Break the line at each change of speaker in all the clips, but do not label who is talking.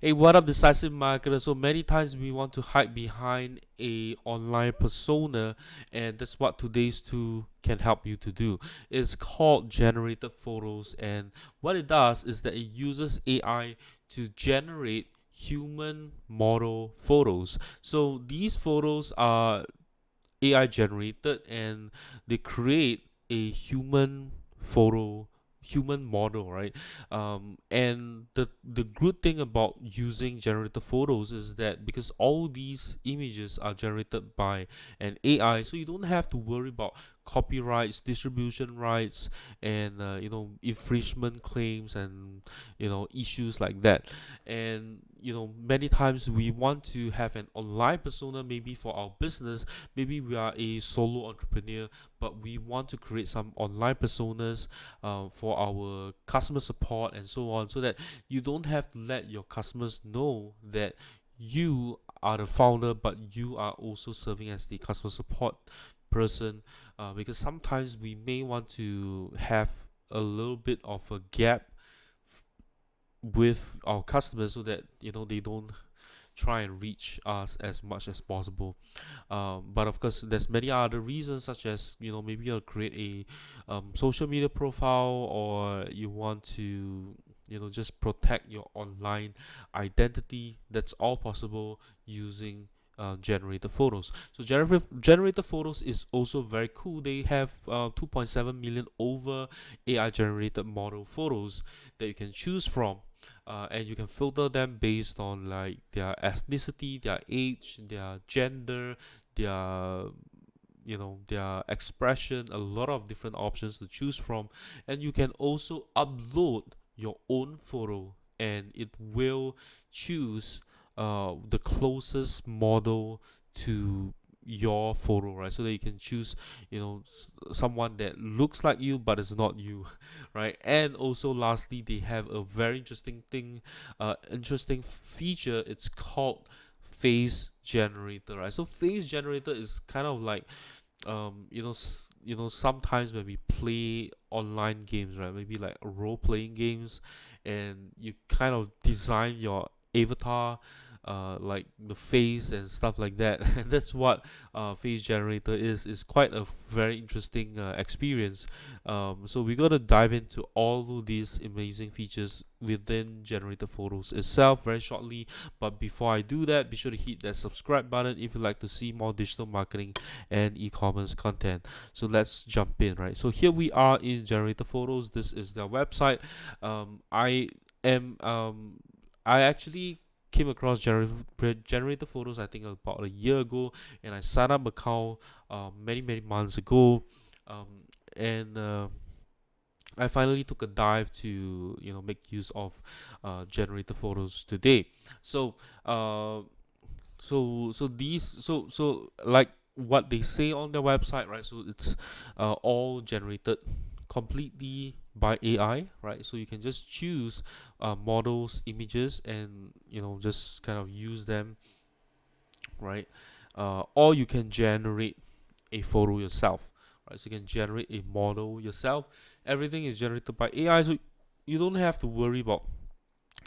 Hey, what up, decisive marketer? So many times we want to hide behind a online persona, and that's what today's tool can help you to do. It's called generated photos, and what it does is that it uses AI to generate human model photos. So these photos are AI generated, and they create a human model, right? And the good thing about using generated photos is that because all these images are generated by an AI, so you don't have to worry about copyrights, distribution rights, and infringement claims, and issues like that. And many times we want to have an online persona, maybe for our business. Maybe we are a solo entrepreneur, but we want to create some online personas for our customer support and so on, so that you don't have to let your customers know that you are the founder, but you are also serving as the customer support person, because sometimes we may want to have a little bit of a gap with our customers, so that they don't try and reach us as much as possible. But of course, there's many other reasons, such as maybe you'll create a social media profile, or you want to just protect your online identity. That's all possible using generated photos. So generated photos is also very cool. They have 2.7 million over AI generated model photos that you can choose from, and you can filter them based on like their ethnicity, their age, their gender, their their expression. A lot of different options to choose from, and you can also upload your own photo, and it will choose the closest model to your photo, right? So that you can choose someone that looks like you but is not you. Right? And also lastly, they have a very interesting feature. It's called face generator, right? So face generator is kind of like sometimes when we play online games, right? Maybe like role playing games, and you kind of design your avatar, like the face and stuff like that. And that's what face generator is quite a very interesting experience. So we're gonna dive into all of these amazing features within generator photos itself very shortly. But before I do that, be sure to hit that subscribe button if you'd like to see more digital marketing and e-commerce content. So let's jump in, right? So here we are in generator photos. This is their website. Am I actually came across generator photos, I think about a year ago, and I signed up account many months ago, and I finally took a dive to make use of generator photos today. So uh, so like what they say on their website, right? So it's all generated completely by AI, right? So you can just choose models, images, and just kind of use them, right? Or you can generate a photo yourself, right? So you can generate a model yourself. Everything is generated by AI, so you don't have to worry about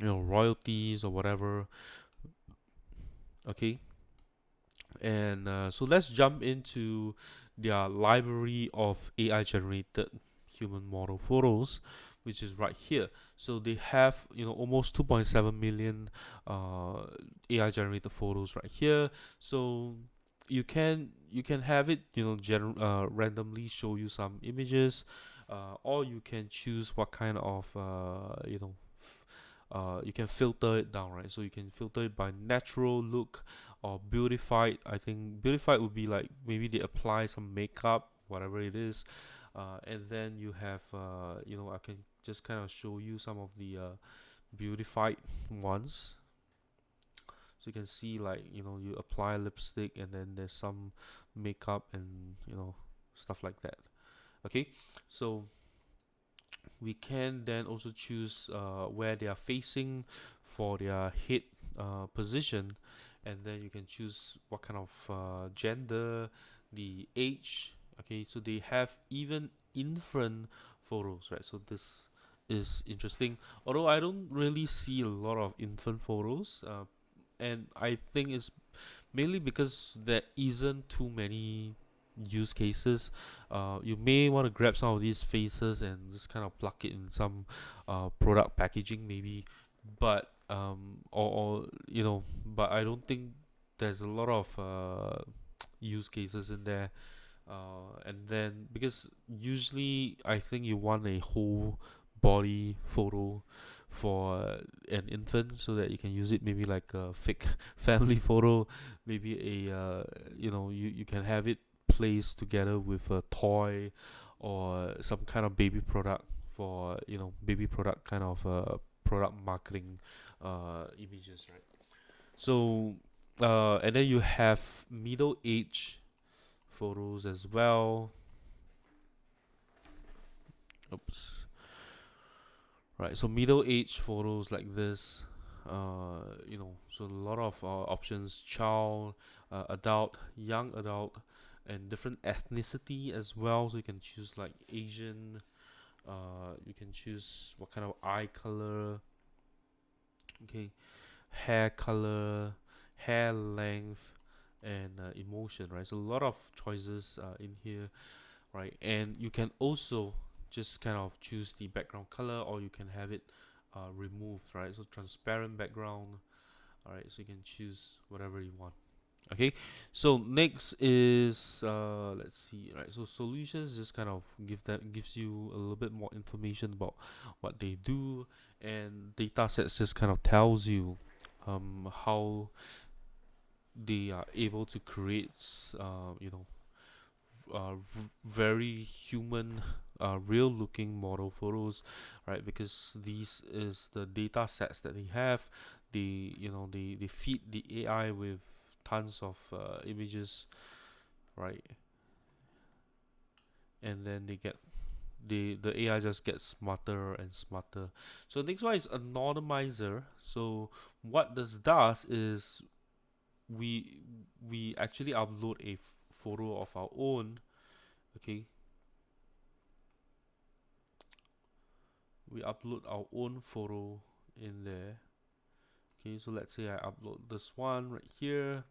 royalties or whatever. Okay. And so let's jump into their library of AI generated human model photos, which is right here. So they have almost 2.7 million AI generated photos right here. So you can have it randomly show you some images, or you can choose what kind of you can filter it down, right? So you can filter it by natural look or beautified. I think beautified would be like maybe they apply some makeup, whatever it is. And then you have I can just kind of show you some of the beautified ones. So you can see, like, you apply lipstick, and then there's some makeup and stuff like that. Okay, so we can then also choose where they are facing for their head position, and then you can choose what kind of gender, the age. Okay, so they have even infant photos, right? So this is interesting. Although I don't really see a lot of infant photos, and I think it's mainly because there isn't too many use cases. You may want to grab some of these faces and just kind of plug it in some product packaging, maybe, but or but I don't think there's a lot of use cases in there. And then because usually I think you want a whole body photo for an infant so that you can use it maybe like a fake family photo, maybe you can have it placed together with a toy or some kind of baby product for baby product kind of product marketing images, right? So and then you have middle age photos as well. Oops. Right, so middle age photos like this, so a lot of options: child, adult, young adult, and different ethnicity as well. So you can choose like Asian. You can choose what kind of eye color. Okay, hair color, hair length, and emotion. Right, so a lot of choices in here, right? And you can also just kind of choose the background color, or you can have it removed, right? So transparent background, all right, so you can choose whatever you want. Okay, so next is let's see, right? So solutions just kind of gives you a little bit more information about what they do, and data sets just kind of tells you how they are able to create very human, real looking model photos, right? Because these is the data sets that they have. They feed the AI with tons of images, right? And then the AI just gets smarter and smarter. So next one is anonymizer. So what this does is we we actually upload a photo of our own. Okay, we upload our own photo in there. Okay, so let's say I upload this one right here,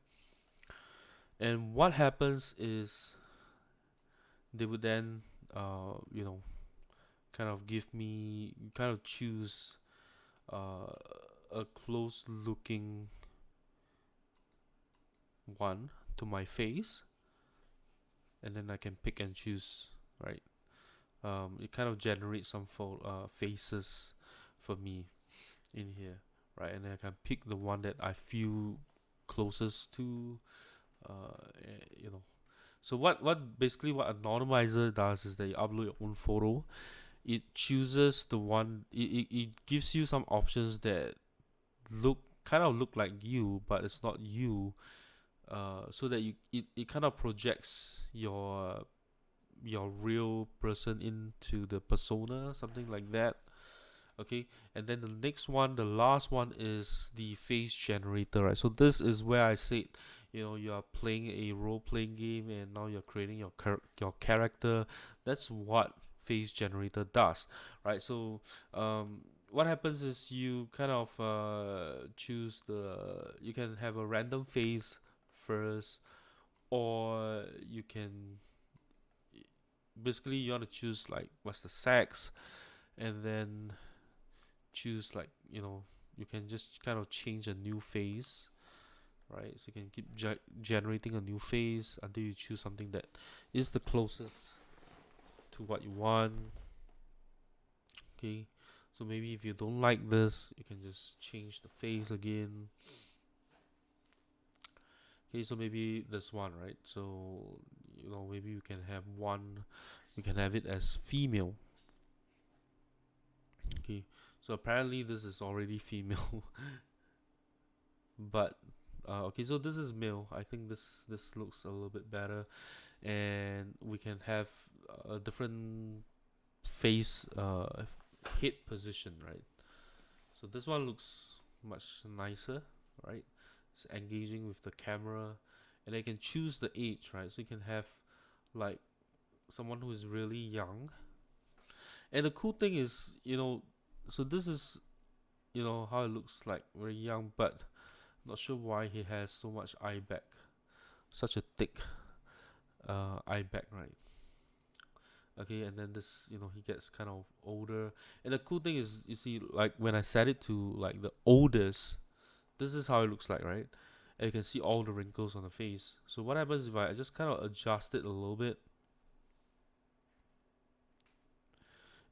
and what happens is they would then kind of give me, kind of choose uh, a close looking one to my face, and then I can pick and choose, right? It kind of generates some faces for me in here, right? And then I can pick the one that I feel closest to, you know. So what basically what anonymizer does is that you upload your own photo. It chooses the one. It gives you some options that look like you, but it's not you. So that it kind of projects your real person into the persona, something like that. Okay, and then the next one, the last one, is the face generator, right? So this is where I said, you are playing a role-playing game, and now you're creating your character. That's what face generator does, right? So what happens is you kind of choose you can have a random face first, or you can basically you want to choose like what's the sex, and then choose like you can just kind of change a new face, right? So you can keep generating a new face until you choose something that is the closest to what you want. Okay, so maybe if you don't like this, you can just change the face again. Okay, so maybe this one, right? So maybe you can have one, you can have it as female. Okay, so apparently this is already female. But okay, so this is male. I think this looks a little bit better, and we can have a different face head position, right? So this one looks much nicer, right? It's engaging with the camera, and I can choose the age, right? So you can have like someone who is really young, And the cool thing is, so this is, how it looks like very young, but not sure why he has so much eye back, such a thick eye back, right? Okay, and then this, he gets kind of older. And the cool thing is, you see, like when I set it to like the oldest, this is how it looks like, right? And you can see all the wrinkles on the face. So what happens if I just kind of adjust it a little bit?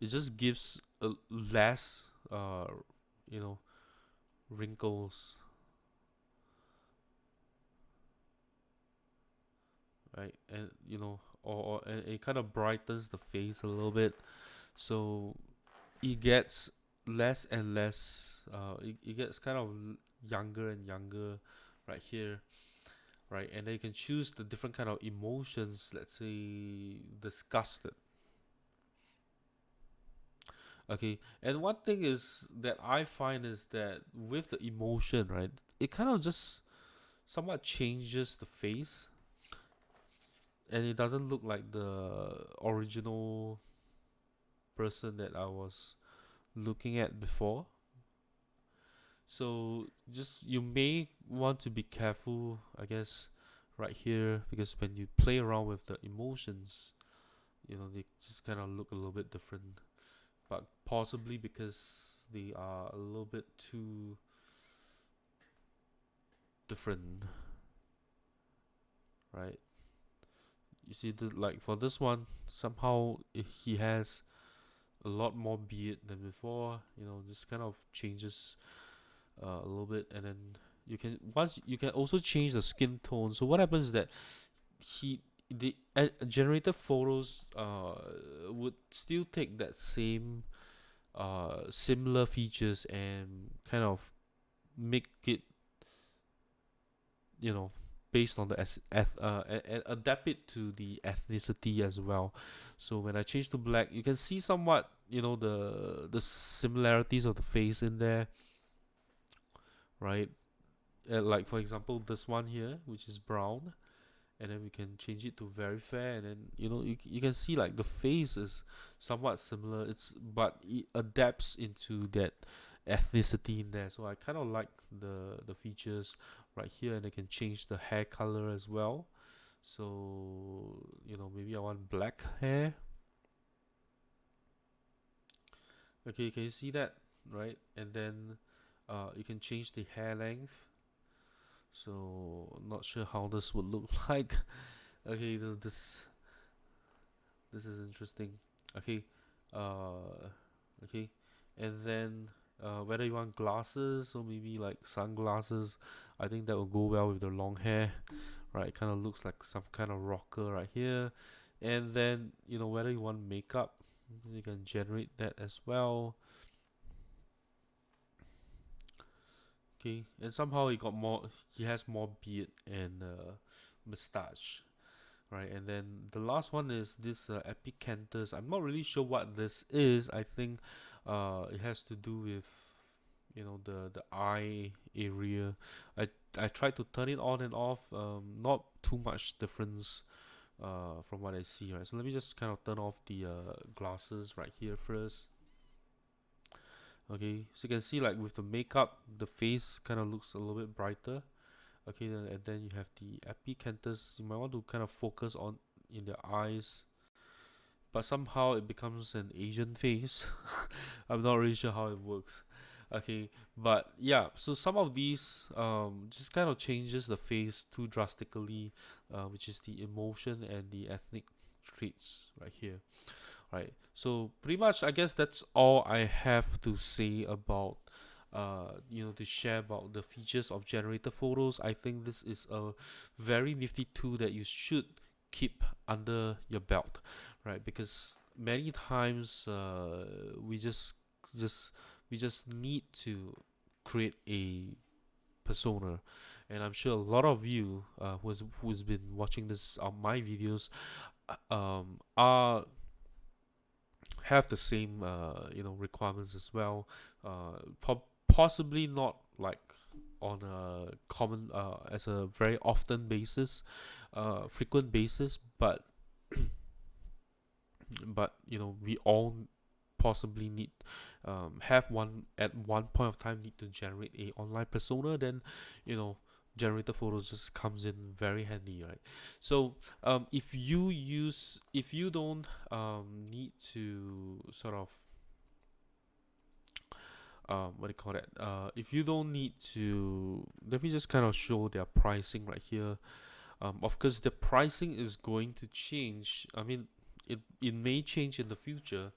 It just gives less, you know, wrinkles, right? And and it kind of brightens the face a little bit. So it gets less and less. It gets kind of younger and younger, right here, right? And then you can choose the different kind of emotions. Let's say disgusted. Okay, and one thing is that I find is that with the emotion, right, it kind of just somewhat changes the face, and it doesn't look like the original person that I was looking at before. So just you may want to be careful, I guess, right here, because when you play around with the emotions, they just kind of look a little bit different, but possibly because they are a little bit too different, right? You see, like for this one, somehow he has a lot more beard than before. Just kind of changes a little bit, and then you can also change the skin tone. So what happens is that he the generated photos would still take that same similar features and kind of make it, you know based on the and adapt it to the ethnicity as well. So when I change to black, you can see somewhat, the similarities of the face in there, right? Like for example, this one here, which is brown, and then we can change it to very fair, and then you can see like the face is somewhat similar. But it adapts into that ethnicity in there. So I kind of like the features right here, and I can change the hair color as well. So maybe I want black hair. Okay, can you see that, right? And then you can change the hair length. So not sure how this would look like. Okay, this is interesting. Okay, uh, okay, and then whether you want glasses or maybe like sunglasses, I think that will go well with the long hair, right? It kind of looks like some kind of rocker right here, and then whether you want makeup, you can generate that as well. Okay, and somehow he has more beard and mustache, right? And then the last one is this epicanthus. I'm not really sure what this is. I think it has to do with the eye area. I tried to turn it on and off. Not too much difference from what I see, right? So let me just kind of turn off the glasses right here first. Okay, so you can see like with the makeup, the face kind of looks a little bit brighter. Okay, and then you have the epicanthus. You might want to kind of focus on in the eyes, but somehow it becomes an Asian face. I'm not really sure how it works. Okay, but yeah, so some of these just kind of changes the face too drastically, which is the emotion and the ethnic traits right here. Right. So pretty much, I guess that's all I have to say about, to share about the features of generator photos. I think this is a very nifty tool that you should keep under your belt, right? Because many times, just we just need to create a persona, and I'm sure a lot of you, who's been watching this on my videos, are have the same requirements as well. Possibly not like on a common as a very often basis, frequent basis, but we all possibly need have one at one point of time need to generate a online persona, then generator photos just comes in very handy, right? So if you don't need to sort of what do you call that, if you don't need to, let me just kind of show their pricing right here. Of course the pricing is going to change. I mean, it may change in the future,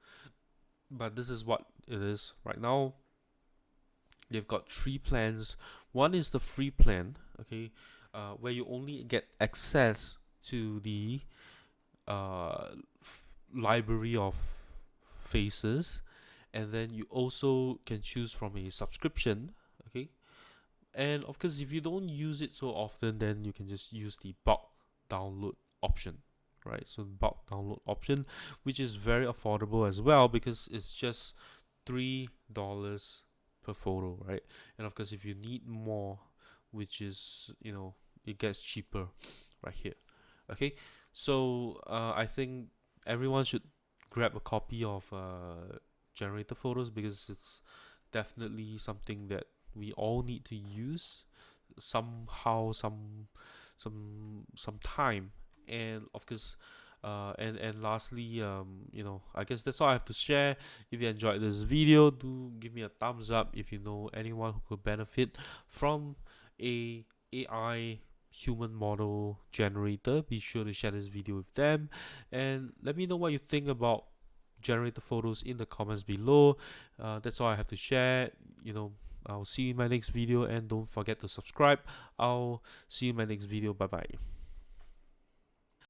but this is what it is right now. They've got three plans. One is the free plan, okay, where you only get access to the library of faces, and then you also can choose from a subscription, okay. And of course, if you don't use it so often, then you can just use the bulk download option, right? So bulk download option, which is very affordable as well, because it's just $3 per photo, right? And of course, if you need more, which is, it gets cheaper right here. Okay, so I think everyone should grab a copy of generator photos, because it's definitely something that we all need to use somehow, some time. And of course, and lastly, I guess that's all I have to share. If you enjoyed this video, do give me a thumbs up. If you know anyone who could benefit from a AI human model generator, be sure to share this video with them, and let me know what you think about generator photos in the comments below. That's all I have to share. I'll see you in my next video, and don't forget to subscribe. I'll see you in my next video. Bye bye.